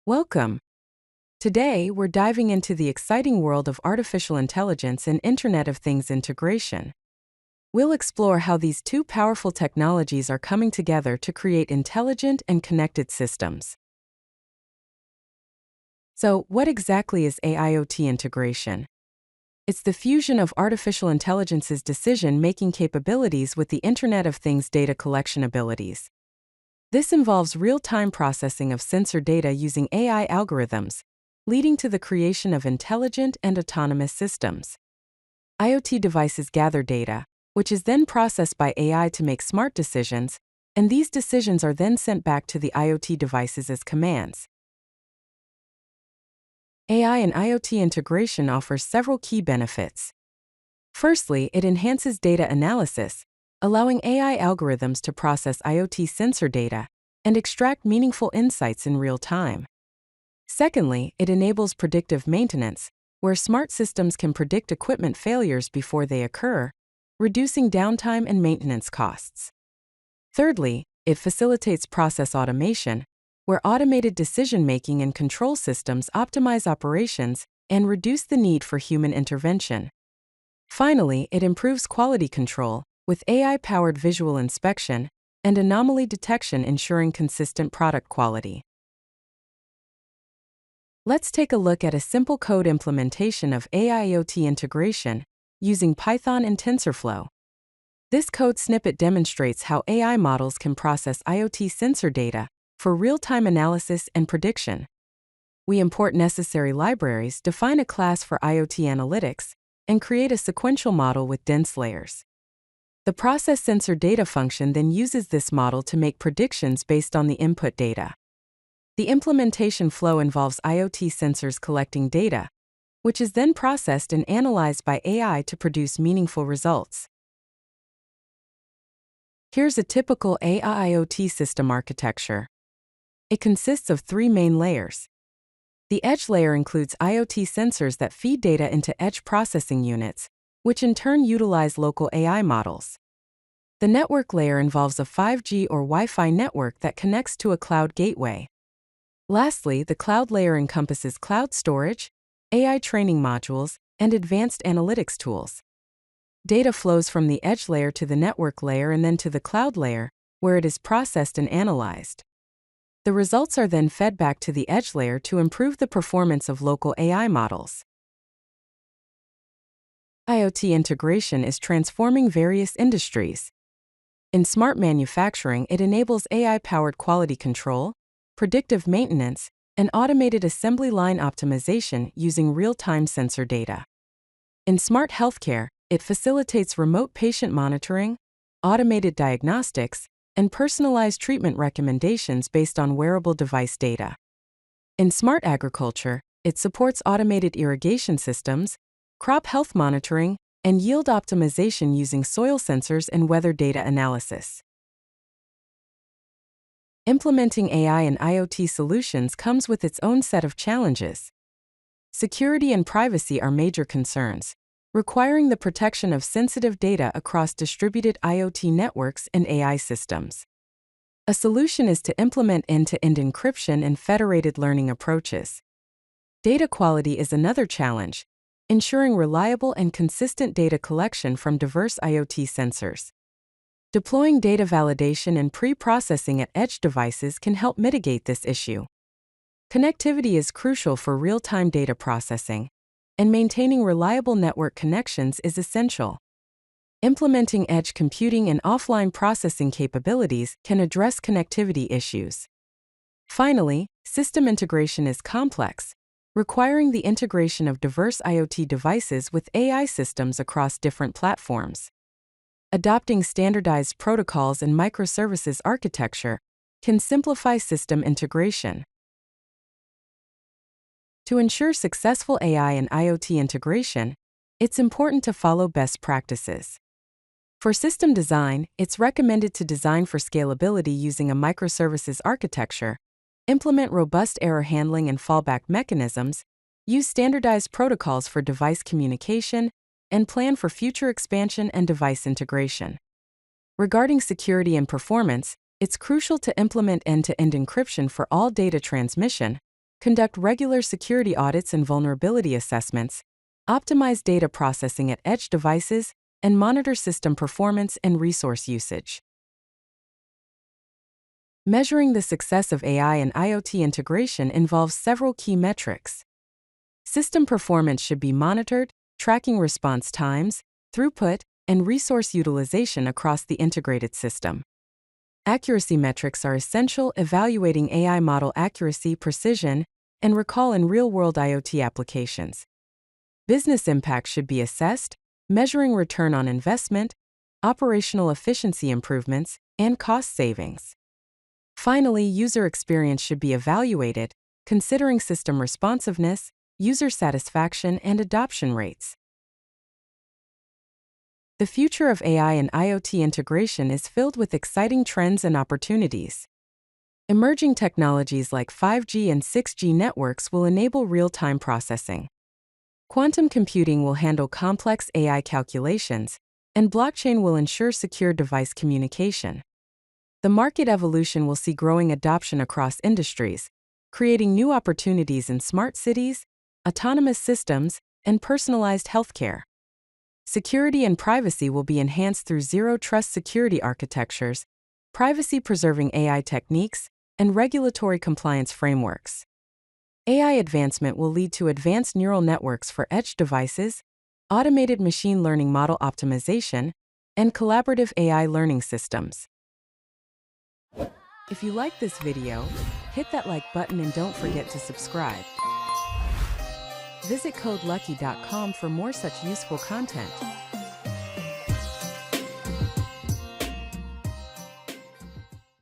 Welcome. Today, we're diving into the exciting world of artificial intelligence and Internet of Things integration. We'll explore how these two powerful technologies are coming together to create intelligent and connected systems. So, what exactly is AI-IoT integration? It's the fusion of artificial intelligence's decision-making capabilities with the Internet of Things data collection abilities. This involves real-time processing of sensor data using AI algorithms, leading to the creation of intelligent and autonomous systems. IoT devices gather data, which is then processed by AI to make smart decisions, and these decisions are then sent back to the IoT devices as commands. AI and IoT integration offers several key benefits. Firstly, it enhances data analysis, allowing AI algorithms to process IoT sensor data and extract meaningful insights in real time. Secondly, it enables predictive maintenance, where smart systems can predict equipment failures before they occur, reducing downtime and maintenance costs. Thirdly, it facilitates process automation, where automated decision-making and control systems optimize operations and reduce the need for human intervention. Finally, it improves quality control, with AI-powered visual inspection and anomaly detection ensuring consistent product quality. Let's take a look at a simple code implementation of AI-IoT integration using Python and TensorFlow. This code snippet demonstrates how AI models can process IoT sensor data for real-time analysis and prediction. We import necessary libraries, define a class for IoT analytics, and create a sequential model with dense layers. The process sensor data function then uses this model to make predictions based on the input data. The implementation flow involves IoT sensors collecting data, which is then processed and analyzed by AI to produce meaningful results. Here's a typical AI-IoT system architecture. It consists of three main layers. The edge layer includes IoT sensors that feed data into edge processing units, which in turn utilize local AI models. The network layer involves a 5G or Wi-Fi network that connects to a cloud gateway. Lastly, the cloud layer encompasses cloud storage, AI training modules, and advanced analytics tools. Data flows from the edge layer to the network layer and then to the cloud layer, where it is processed and analyzed. The results are then fed back to the edge layer to improve the performance of local AI models. IoT integration is transforming various industries. In smart manufacturing, it enables AI-powered quality control, predictive maintenance, and automated assembly line optimization using real-time sensor data. In smart healthcare, it facilitates remote patient monitoring, automated diagnostics, and personalized treatment recommendations based on wearable device data. In smart agriculture, it supports automated irrigation systems, crop health monitoring, and yield optimization using soil sensors and weather data analysis. Implementing AI and IoT solutions comes with its own set of challenges. Security and privacy are major concerns, requiring the protection of sensitive data across distributed IoT networks and AI systems. A solution is to implement end-to-end encryption and federated learning approaches. Data quality is another challenge, ensuring reliable and consistent data collection from diverse IoT sensors. Deploying data validation and pre-processing at edge devices can help mitigate this issue. Connectivity is crucial for real-time data processing, and maintaining reliable network connections is essential. Implementing edge computing and offline processing capabilities can address connectivity issues. Finally, system integration is complex, requiring the integration of diverse IoT devices with AI systems across different platforms. Adopting standardized protocols and microservices architecture can simplify system integration. To ensure successful AI and IoT integration, it's important to follow best practices. For system design, it's recommended to design for scalability using a microservices architecture, implement robust error handling and fallback mechanisms, use standardized protocols for device communication, and plan for future expansion and device integration. Regarding security and performance, it's crucial to implement end-to-end encryption for all data transmission, conduct regular security audits and vulnerability assessments, optimize data processing at edge devices, and monitor system performance and resource usage. Measuring the success of AI and IoT integration involves several key metrics. System performance should be monitored, tracking response times, throughput, and resource utilization across the integrated system. Accuracy metrics are essential, evaluating AI model accuracy, precision, and recall in real-world IoT applications. Business impact should be assessed, measuring return on investment, operational efficiency improvements, and cost savings. Finally, user experience should be evaluated, considering system responsiveness, user satisfaction, and adoption rates. The future of AI and IoT integration is filled with exciting trends and opportunities. Emerging technologies like 5G and 6G networks will enable real-time processing. Quantum computing will handle complex AI calculations, and blockchain will ensure secure device communication. The market evolution will see growing adoption across industries, creating new opportunities in smart cities, autonomous systems, and personalized healthcare. Security and privacy will be enhanced through zero-trust security architectures, privacy-preserving AI techniques, and regulatory compliance frameworks. AI advancement will lead to advanced neural networks for edge devices, automated machine learning model optimization, and collaborative AI learning systems. If you like this video, hit that like button and don't forget to subscribe. Visit codelucky.com for more such useful content.